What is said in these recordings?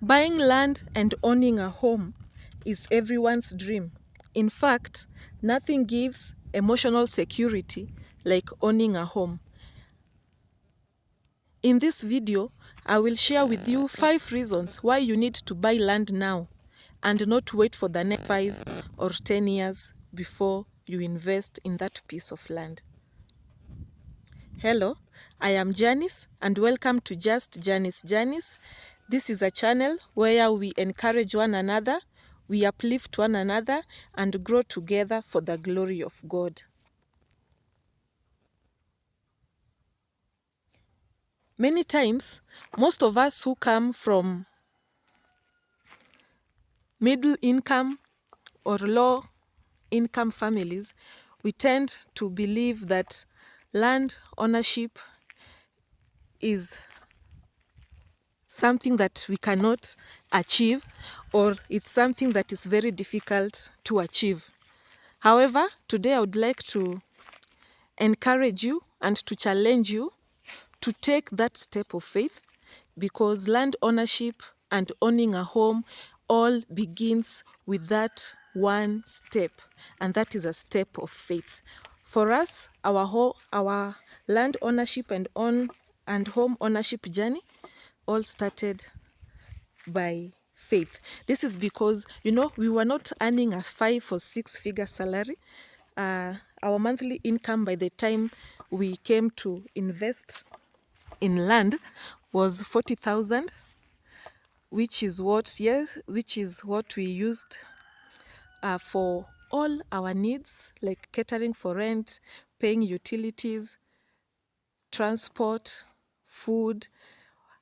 Buying land and owning a home is everyone's dream. In fact, nothing gives emotional security like owning a home. In this video, I will share with you 5 reasons why you need to buy land now and not wait for the next 5 or 10 years before you invest in that piece of land. Hello, I am Janice and welcome to Just Janice Janice. This is a channel where we encourage one another, we uplift one another and grow together for the glory of God. Many times, most of us who come from middle income or low income families, we tend to believe that land ownership is something that we cannot achieve, or it's something that is very difficult to achieve. However, today I would like to encourage you and to challenge you to take that step of faith, because land ownership and owning a home all begins with that one step, and that is a step of faith. For us, our land ownership and home ownership journey all started by faith. This is because, we were not earning a 5 or 6 figure salary. Our monthly income by the time we came to invest in land was 40,000, which is what we used for all our needs, like catering for rent, paying utilities, transport, food.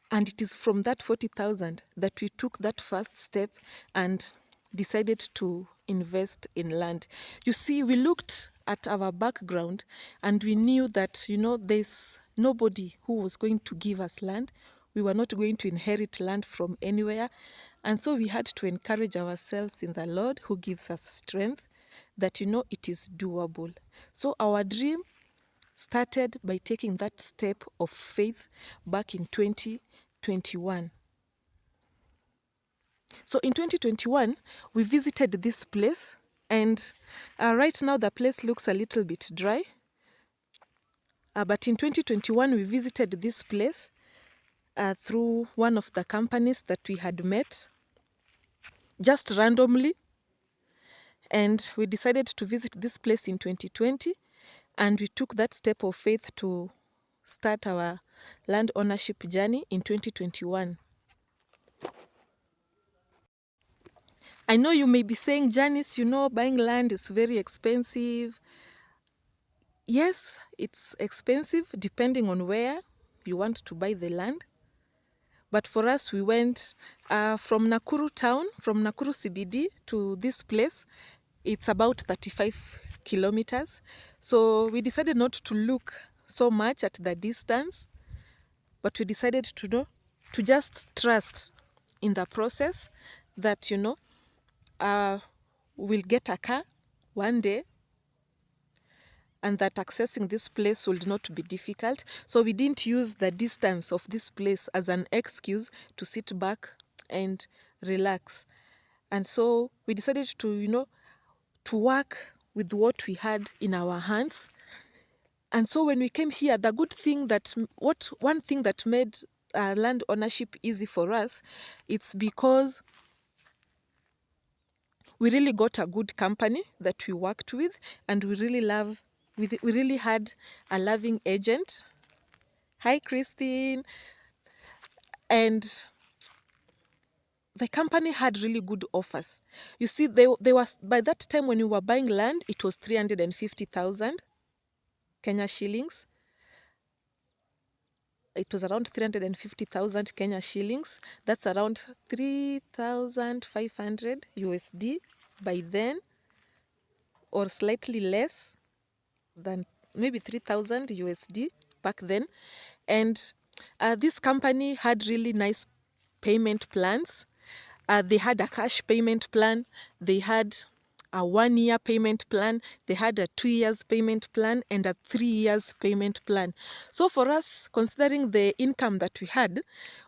And it is from that 40,000 that we took that first step and decided to invest in land. You see, we looked at our background and we knew that, there's nobody who was going to give us land. We were not going to inherit land from anywhere. And so we had to encourage ourselves in the Lord, who gives us strength, that, it is doable. So our dream started by taking that step of faith back in 2021. So in 2021, we visited this place, and right now the place looks a little bit dry. But in 2021, we visited this place through one of the companies that we had met just randomly. And we decided to visit this place in 2020, and we took that step of faith to start our land ownership journey in 2021. I know you may be saying, Janice, buying land is very expensive. Yes, it's expensive depending on where you want to buy the land. But for us, we went from Nakuru town, from Nakuru CBD to this place. It's about 35 kilometers. So we decided not to look so much at the distance, but we decided to just trust in the process that, we'll get a car one day, and that accessing this place would not be difficult. So we didn't use the distance of this place as an excuse to sit back and relax. And so we decided to work with what we had in our hands. And so when we came here, one thing that made land ownership easy for us, it's because we really got a good company that we worked with, and we really had a loving agent. Hi, Christine. And the company had really good offers. You see, they was, by that time when we were buying land, it was 350,000 Kenya shillings. It was around 350,000 Kenya shillings. That's around 3,500 USD by then, or slightly less than maybe 3,000 USD back then. And this company had really nice payment plans. They had a cash payment plan. They had a 1-year payment plan, they had a 2 years payment plan, and a 3 years payment plan. So for us, considering the income that we had,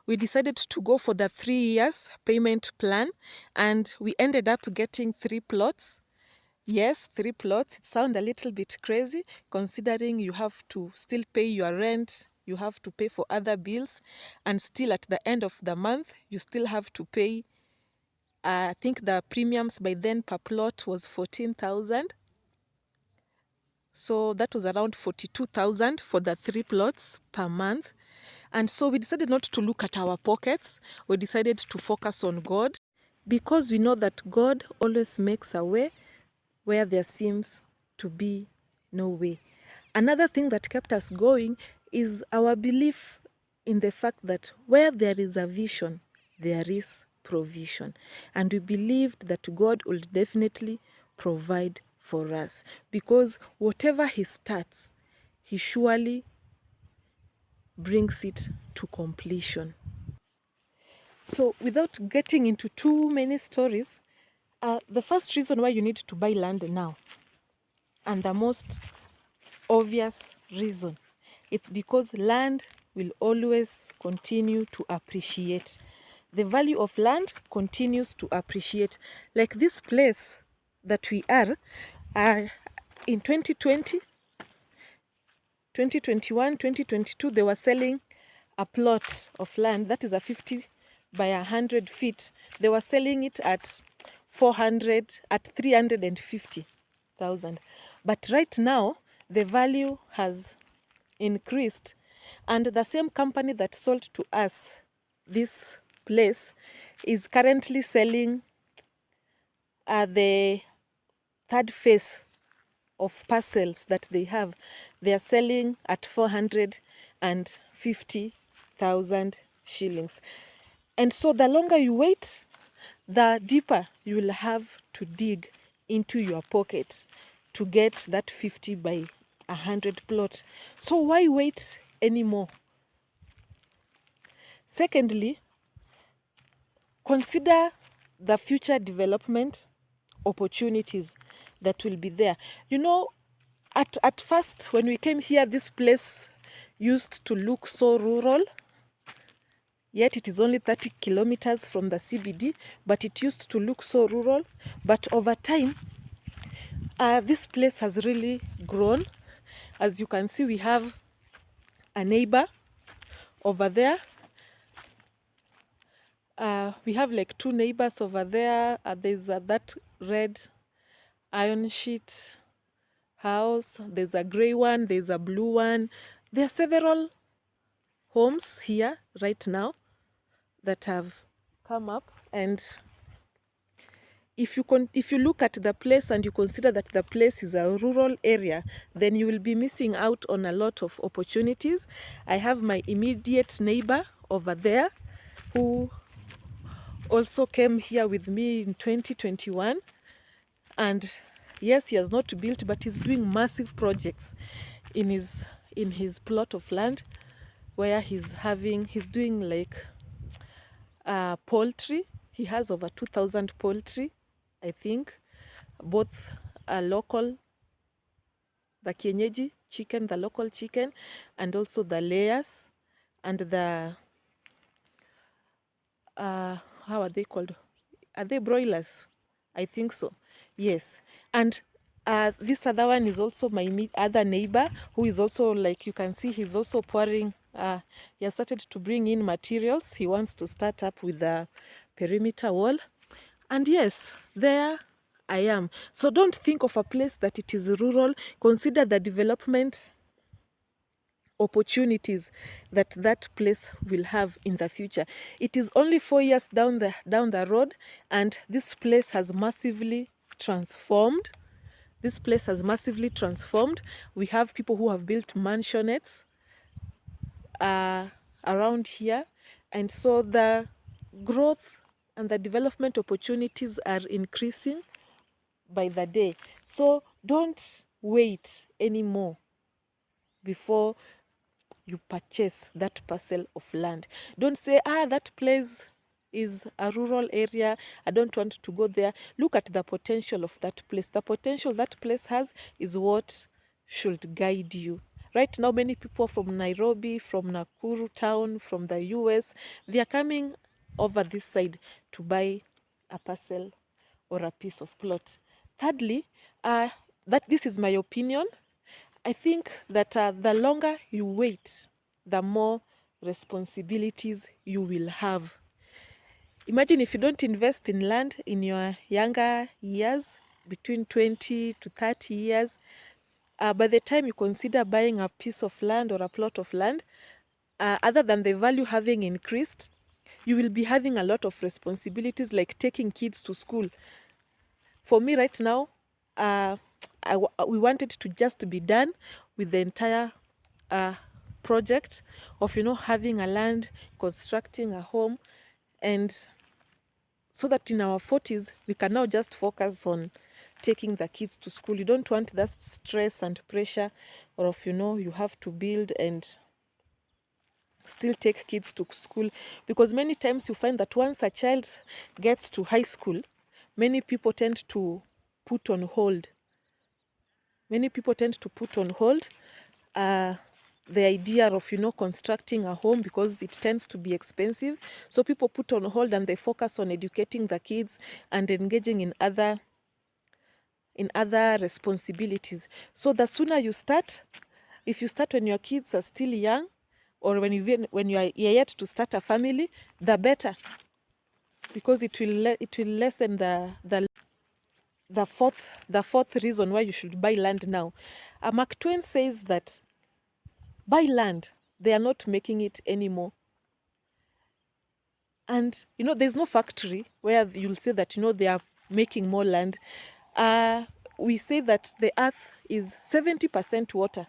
we decided to go for the 3 years payment plan, and we ended up getting 3 plots. Yes, 3 plots. It sounds a little bit crazy considering you have to still pay your rent, you have to pay for other bills, and still at the end of the month, you still have to pay. I think the premiums by then per plot was 14,000. So that was around 42,000 for the 3 plots per month. And so we decided not to look at our pockets. We decided to focus on God, because we know that God always makes a way where there seems to be no way. Another thing that kept us going is our belief in the fact that where there is a vision, there is provision. And we believed that God will definitely provide for us, because whatever He starts, He surely brings it to completion. So without getting into too many stories, the first reason why you need to buy land now, and the most obvious reason, it's because land will always continue to appreciate. The value of land continues to appreciate. Like this place that we are, in 2020, 2021, 2022, they were selling a plot of land that is a 50 by 100 feet. They were selling it at 350,000. But right now, the value has increased, and the same company that sold to us this place is currently selling the third phase of parcels that they have. They are selling at 450,000 shillings. And so the longer you wait, the deeper you will have to dig into your pocket to get that 50 by 100 plot. So why wait anymore? Secondly, consider the future development opportunities that will be there. You know, at first, when we came here, this place used to look so rural, yet it is only 30 kilometers from the CBD, but it used to look so rural. But over time, this place has really grown. As you can see, we have a neighbor over there. We have like 2 neighbors over there. There's that red iron sheet house. There's a gray one. There's a blue one. There are several homes here right now that have come up. And if you look at the place and you consider that the place is a rural area, then you will be missing out on a lot of opportunities. I have my immediate neighbor over there who also came here with me in 2021, and yes, he has not built, but he's doing massive projects in his plot of land, where he's doing like poultry. He has over 2,000 poultry, I think, both local, the kienyeji chicken, the local chicken, and also the layers, and the how are they called? Are they broilers? I think so. Yes. And this other one is also my other neighbor, who is also, like you can see, he's also pouring. He has started to bring in materials. He wants to start up with the perimeter wall. And yes, there I am. So don't think of a place that it is rural. Consider the development opportunities that that place will have in the future. It is only 4 years down the road, and this place has massively transformed. This place has massively transformed. We have people who have built mansionettes around here, and so the growth and the development opportunities are increasing by the day. So don't wait anymore before you purchase that parcel of land. Don't say, that place is a rural area. I don't want to go there. Look at the potential of that place. The potential that place has is what should guide you. Right now, many people from Nairobi, from Nakuru town, from the US, they are coming over this side to buy a parcel or a piece of plot. Thirdly, that this is my opinion. I think that the longer you wait, the more responsibilities you will have. Imagine if you don't invest in land in your younger years, between 20 to 30 years, by the time you consider buying a piece of land or a plot of land, other than the value having increased, you will be having a lot of responsibilities like taking kids to school. For me right now, we wanted to just be done with the entire project of, having a land, constructing a home, and so that in our 40s, we can now just focus on taking the kids to school. You don't want that stress and pressure of, you have to build and still take kids to school. Because many times you find that once a child gets to high school, many people tend to put on hold. Many people tend to put on hold the idea of, constructing a home because it tends to be expensive. So people put on hold and they focus on educating the kids and engaging in other responsibilities. So the sooner you start, if you start when your kids are still young, or when you are yet to start a family, the better, because it will lessen the fourth reason why you should buy land now. Mark Twain says that buy land, they are not making it anymore. And there's no factory where you'll say that they are making more land. We say that the earth is 70% water.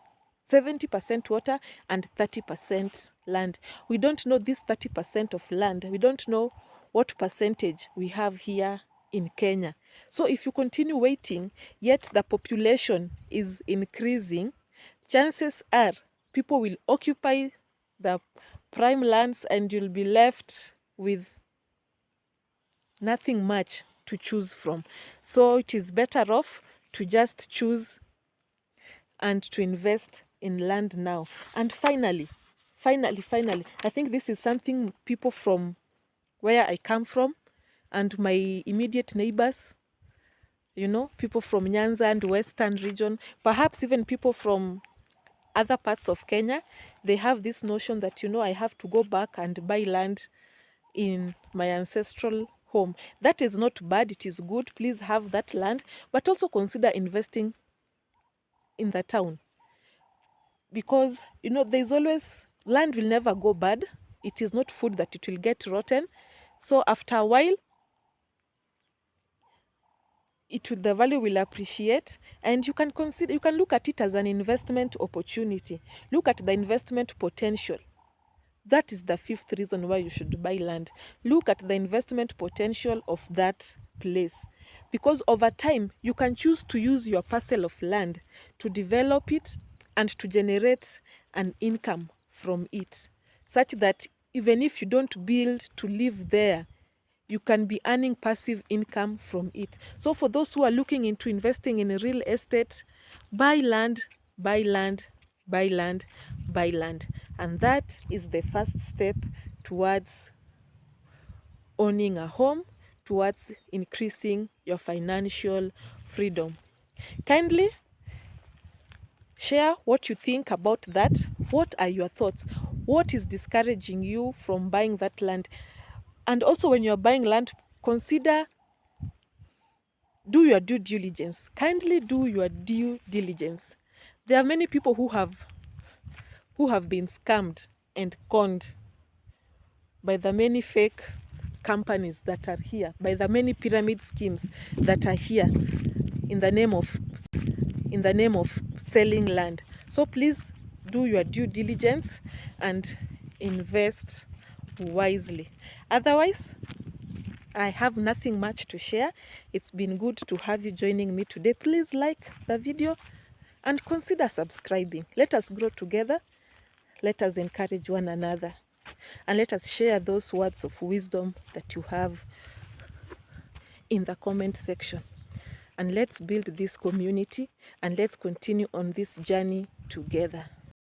70% water and 30% land. We don't know this 30% of land. We don't know what percentage we have here in Kenya. So if you continue waiting, yet the population is increasing, chances are people will occupy the prime lands and you'll be left with nothing much to choose from. So it is better off to just choose and to invest in land now. And finally, I think this is something people from where I come from and my immediate neighbors, people from Nyanza and Western region, perhaps even people from other parts of Kenya, they have this notion that, I have to go back and buy land in my ancestral home. That is not bad, it is good. Please have that land, but also consider investing in the town. Because, there's always, land will never go bad. It is not food that it will get rotten. So after a while, the value will appreciate, and you can look at it as an investment opportunity. Look at the investment potential. That is the fifth reason why you should buy land. Look at the investment potential of that place. Because over time, you can choose to use your parcel of land to develop it and to generate an income from it, such that even if you don't build to live there, you can be earning passive income from it. So for those who are looking into investing in real estate, buy land, buy land, buy land, buy land. And that is the first step towards owning a home, towards increasing your financial freedom. Kindly share what you think about that. What are your thoughts? What is discouraging you from buying that land? And also when you're buying land, do your due diligence. Kindly do your due diligence. There are many people who have been scammed and conned by the many fake companies that are here, by the many pyramid schemes that are here in the name of selling land. So please do your due diligence and invest wisely. Otherwise, I have nothing much to share. It's been good to have you joining me today. Please like the video and consider subscribing. Let us grow together. Let us encourage one another. and let us share those words of wisdom that you have in the comment section. And let's build this community, and let's continue on this journey together.